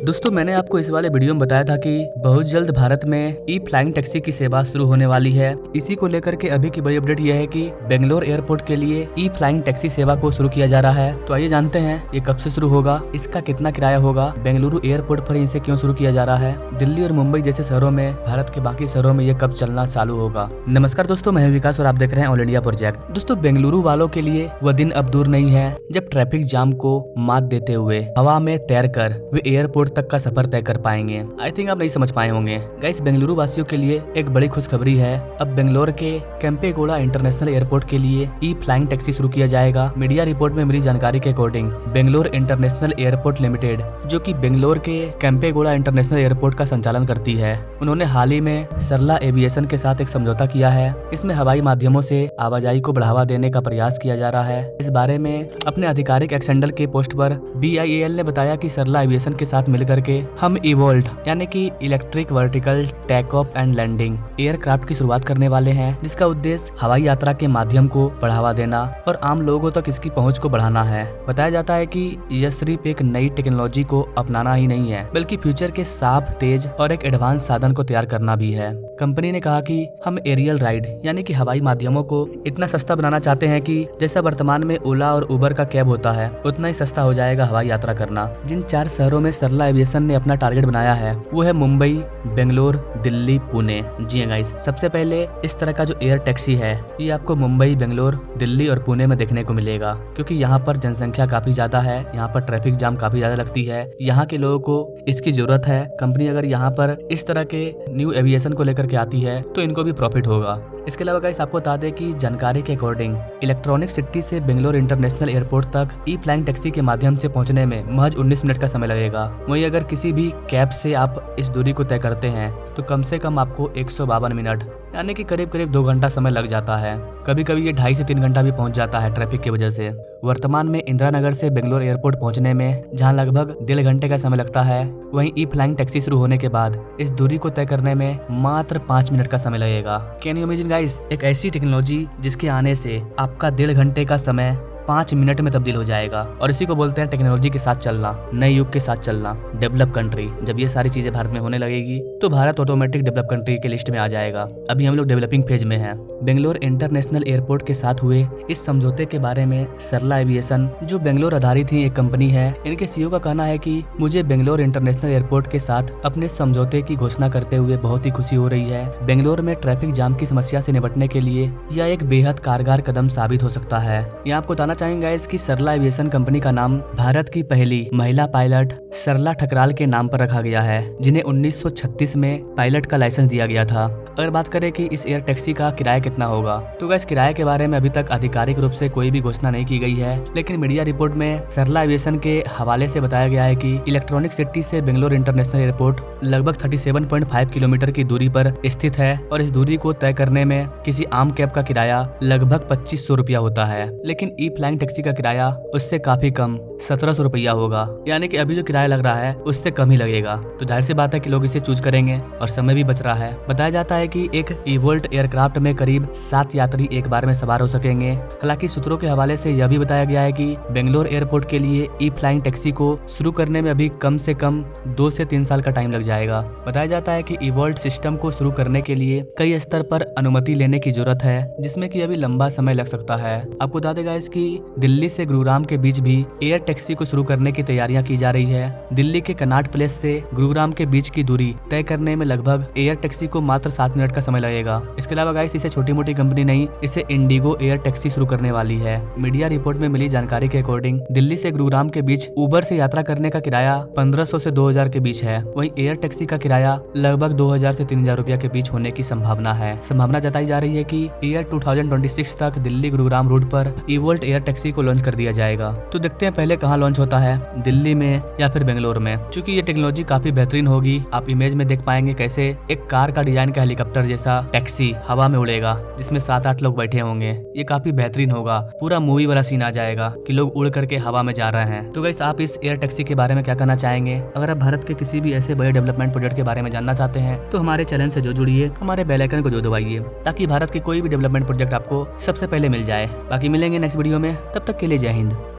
दोस्तों मैंने आपको इस वाले वीडियो में बताया था कि बहुत जल्द भारत में ई फ्लाइंग टैक्सी की सेवा शुरू होने वाली है। इसी को लेकर के अभी की बड़ी अपडेट यह है कि बेंगलोर एयरपोर्ट के लिए ई फ्लाइंग टैक्सी सेवा को शुरू किया जा रहा है। तो आइए जानते हैं ये कब से शुरू होगा, इसका कितना किराया होगा, बेंगलुरु एयरपोर्ट पर इसे क्यों शुरू किया जा रहा है, दिल्ली और मुंबई जैसे शहरों में भारत के बाकी शहरों में ये कब चलना चालू होगा। नमस्कार दोस्तों, मैं विकास और आप देख रहे हैं ऑल इंडिया प्रोजेक्ट। दोस्तों बेंगलुरु वालों के लिए वह दिन अब दूर नहीं है जब ट्रैफिक जाम को मात देते हुए हवा में तैरकर वे एयरपोर्ट तक का सफर तय कर पाएंगे। आई थिंक आप नहीं समझ पाए होंगे गाइस, बेंगलुरु वासियों के लिए एक बड़ी खुशखबरी है। अब बेंगलोर के केम्पेगौड़ा इंटरनेशनल एयरपोर्ट के लिए ई फ्लाइंग टैक्सी शुरू किया जाएगा। मीडिया रिपोर्ट में मिली जानकारी के according Bangalore international airport limited, जो कि बेंगलोर के केम्पेगौड़ा इंटरनेशनल एयरपोर्ट का संचालन करती है, उन्होंने हाल ही में सरला एविएशन के साथ एक समझौता किया है। इसमें हवाई माध्यमों से आवाजाही को बढ़ावा देने का प्रयास किया जा रहा है। इस बारे में अपने आधिकारिक एक्सेंडल के पोस्ट पर BIAL ने बताया कि सरला एविएशन के साथ मिलकर के हम इवोल्ट यानी कि electric vertical take off and landing aircraft की शुरुआत करने वाले हैं, जिसका उद्देश्य हवाई यात्रा के माध्यम को बढ़ावा देना और आम लोगों तक इसकी पहुंच को बढ़ाना है। बताया जाता है कि यह सिर्फ एक नई टेक्नोलॉजी को अपनाना ही नहीं है, बल्कि फ्यूचर के साफ, तेज और एक एडवांस साधन को तैयार करना भी है। कंपनी ने कहा कि हम एरियल राइड यानी कि हवाई माध्यमों को इतना सस्ता बनाना चाहते हैं कि जैसा वर्तमान में ओला और उबर का कैब होता है, उतना ही सस्ता हो जाएगा हवाई यात्रा करना। जिन 4 शहरों में सरला एविएशन ने अपना टारगेट बनाया है वो है मुंबई, बेंगलोर, दिल्ली, पुणे। जी गाइस, सबसे पहले इस तरह का जो एयर टैक्सी है ये आपको मुंबई, बेंगलोर, दिल्ली और पुणे में देखने को मिलेगा, क्योंकि यहाँ पर जनसंख्या काफी ज्यादा है, यहाँ पर ट्रैफिक जाम काफी ज्यादा लगती है, यहाँ के लोगों को इसकी जरूरत है। कंपनी अगर यहाँ पर इस तरह के न्यू एविएशन को लेकर के आती है तो इनको भी प्रॉफिट होगा। इसके अलावा गाइस आपको बता दें कि जानकारी के अकॉर्डिंग इलेक्ट्रॉनिक सिटी से बेंगलोर इंटरनेशनल एयरपोर्ट तक ई फ्लाइंग टैक्सी के माध्यम से पहुंचने में महज 19 मिनट का समय लगेगा। वहीं अगर किसी भी कैब से आप इस दूरी को तय करते हैं तो कम से कम आपको 152 मिनट यानी कि करीब 2 घंटा समय लग जाता है। कभी कभी ये 2.5 से 3 घंटा भी पहुंच जाता है ट्रैफिक की वजह से। वर्तमान में इंदिरा नगर से बेंगलोर एयरपोर्ट पहुंचने में जहां लगभग 1.5 घंटे का समय लगता है, वहीं ई फ्लाइंग टैक्सी शुरू होने के बाद इस दूरी को तय करने में मात्र 5 मिनट का समय लगेगा। कैन यू इमेजिन गाइस, एक ऐसी टेक्नोलॉजी जिसके आने से आपका 1.5 घंटे का समय 5 मिनट में तब्दील हो जाएगा। और इसी को बोलते हैं टेक्नोलॉजी के साथ चलना, नए युग के साथ चलना, डेवलप कंट्री। जब ये सारी चीजें भारत में होने लगेगी तो भारत ऑटोमेटिक डेवलप कंट्री के लिस्ट में आ जाएगा। अभी हम लोग डेवलपिंग फेज में हैं। बेंगलोर इंटरनेशनल एयरपोर्ट के साथ हुए इस समझौते के बारे में सरला एविएशन, जो बेंगलोर आधारित ही एक कंपनी है, इनके CEO का कहना है कि मुझे बेंगलोर इंटरनेशनल एयरपोर्ट के साथ अपने समझौते की घोषणा करते हुए बहुत ही खुशी हो रही है। बेंगलोर में ट्रैफिक जाम की समस्या से निपटने के लिए यह एक बेहद कारगर कदम साबित हो सकता है। यहाँ आपको बताना चाहेंगे गाइस कि सरला एविएशन कंपनी का नाम भारत की पहली महिला पायलट सरला ठकराल के नाम पर रखा गया है, जिन्हें 1936 में पायलट का लाइसेंस दिया गया था। अगर बात करें कि इस एयर टैक्सी का किराया कितना होगा, तो गाइस किराए के बारे में अभी तक आधिकारिक रूप से कोई भी घोषणा नहीं की गई है, लेकिन मीडिया रिपोर्ट में सरला एविएशन के हवाले से बताया गया है कि इलेक्ट्रॉनिक सिटी से बेंगलोर इंटरनेशनल एयरपोर्ट लगभग 37.5 किलोमीटर की दूरी पर स्थित है और इस दूरी को तय करने में किसी आम कैब का किराया लगभग 2500 रुपया होता है, लेकिन ई फ्लाइंग टैक्सी का किराया उससे काफी कम 1700 रुपया होगा। यानी कि अभी जो किराया लग रहा है उससे कम ही लगेगा। तो जाहिर सी बात है कि लोग इसे चूज करेंगे और समय भी बच रहा है। बताया जाता है कि एक इवोल्ट एयरक्राफ्ट में करीब 7 यात्री एक बार में सवार हो सकेंगे। हालांकि सूत्रों के हवाले से यह भी बताया गया है कि बेंगलोर एयरपोर्ट के लिए ई फ्लाइंग टैक्सी को शुरू करने में अभी कम से कम 2 से 3 साल का टाइम लग जाएगा। बताया जाता है कि इवोल्ट सिस्टम को शुरू करने के लिए कई स्तर पर अनुमति लेने की जरूरत है, जिसमें कि अभी लंबा समय लग सकता है। आपको बता देगा इसकी दिल्ली से गुरुग्राम के बीच भी एयर टैक्सी को शुरू करने की तैयारियां की जा रही है। दिल्ली के कनाट प्लेस से गुरुग्राम के बीच की दूरी तय करने में लगभग एयर टैक्सी को मात्र 7 मिनट का समय लगेगा। इसके अलावा गाइस इसे छोटी मोटी कंपनी नहीं, इसे इंडिगो एयर टैक्सी शुरू करने वाली है। मीडिया रिपोर्ट में मिली जानकारी के अकॉर्डिंग दिल्ली से गुरुग्राम के बीच उबर से यात्रा करने का किराया 1500 से 2000 के बीच है। वहीं एयर टैक्सी का किराया लगभग 2000 से 3000 रुपया के बीच होने की संभावना है। संभावना जताई जा रही है कि ईयर 2026 तक दिल्ली गुरुग्राम रूट पर इवोल्ट एयर टैक्सी को लॉन्च कर दिया जाएगा। तो देखते हैं पहले कहाँ लॉन्च होता है, दिल्ली में या फिर बेंगलोर में। चूंकि ये टेक्नोलॉजी काफी बेहतरीन होगी, आप इमेज में देख पाएंगे कैसे एक कार का डिजाइन का हेलीकॉप्टर जैसा टैक्सी हवा में उड़ेगा, जिसमें 7-8 लोग बैठे होंगे। ये काफी बेहतरीन होगा, पूरा मूवी वाला सीन आ जाएगा कि लोग उड़ करके हवा में जा रहे हैं। तो गाइस आप इस एयर टैक्सी के बारे में क्या कहना चाहेंगे? अगर आप भारत के किसी भी ऐसे बड़े डेवलपमेंट प्रोजेक्ट के बारे में जानना चाहते हैं तो हमारे चैनल से जो जुड़िए, हमारे बेल आइकन को जो दबाइए, ताकि भारत के कोई भी डेवलपमेंट प्रोजेक्ट आपको सबसे पहले मिल जाए। बाकी मिलेंगे नेक्स्ट वीडियो में, तब तक के लिए जय हिंद।